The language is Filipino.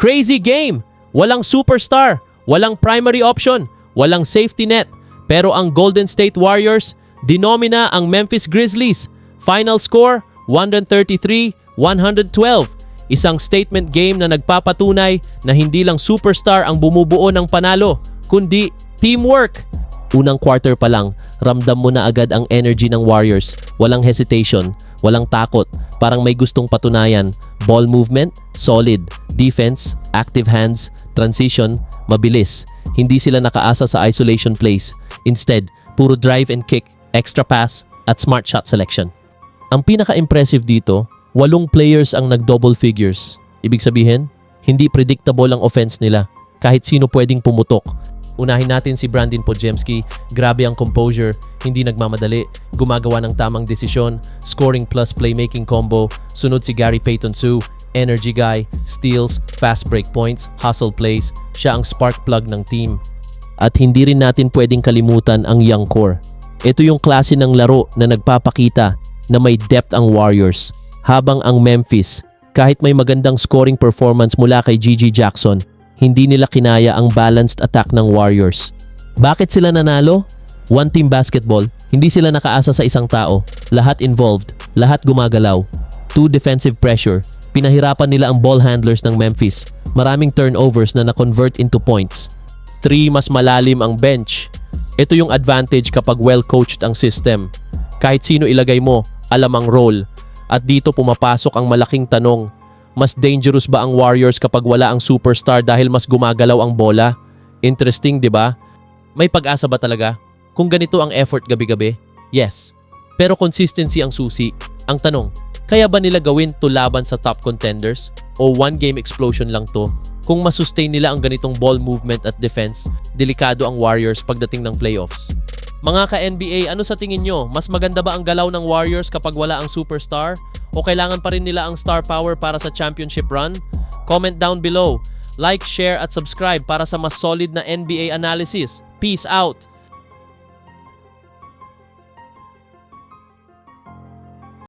Crazy game! Walang superstar, walang primary option, walang safety net. Pero ang Golden State Warriors, dinomina ang Memphis Grizzlies. Final score, 133-112. Isang statement game na nagpapatunay na hindi lang superstar ang bumubuo ng panalo, kundi teamwork. Unang quarter pa lang, ramdam mo na agad ang energy ng Warriors. Walang hesitation, walang takot, parang may gustong patunayan. Ball movement, solid. Defense, active hands. Transition, mabilis. Hindi sila nakaasa sa isolation plays. Instead, puro drive and kick, extra pass, at smart shot selection. Ang pinaka-impressive dito, 8 players ang nag-double figures. Ibig sabihin, hindi predictable ang offense nila. Kahit sino pwedeng pumutok. Unahin natin si Brandon Podziemski. Grabe ang composure, hindi nagmamadali, gumagawa ng tamang desisyon, scoring plus playmaking combo. Sunod si Gary Payton-Su, energy guy, steals, fast break points, hustle plays. Siya ang spark plug ng team. At hindi rin natin pwedeng kalimutan ang young core. Ito yung klase ng laro na nagpapakita na may depth ang Warriors. Habang ang Memphis, kahit may magandang scoring performance mula kay Gigi Jackson, hindi nila kinaya ang balanced attack ng Warriors. Bakit sila nanalo? One team basketball, hindi sila nakaasa sa isang tao. Lahat involved, lahat gumagalaw. 2 defensive pressure, pinahirapan nila ang ball handlers ng Memphis. Maraming turnovers na na-convert into points. 3, mas malalim ang bench. Ito yung advantage kapag well-coached ang system. Kahit sino ilagay mo, alam ang role. At dito pumapasok ang malaking tanong. Mas dangerous ba ang Warriors kapag wala ang superstar dahil mas gumagalaw ang bola? Interesting, di ba? May pag-asa ba talaga? Kung ganito ang effort gabi-gabi? Yes. Pero consistency ang susi. Ang tanong, kaya ba nila gawin to laban sa top contenders? O one-game explosion lang to? Kung masustain nila ang ganitong ball movement at defense, delikado ang Warriors pagdating ng playoffs. Mga ka-NBA, ano sa tingin nyo? Mas maganda ba ang galaw ng Warriors kapag wala ang superstar? O kailangan pa rin nila ang star power para sa championship run? Comment down below. Like, share at subscribe para sa mas solid na NBA analysis. Peace out!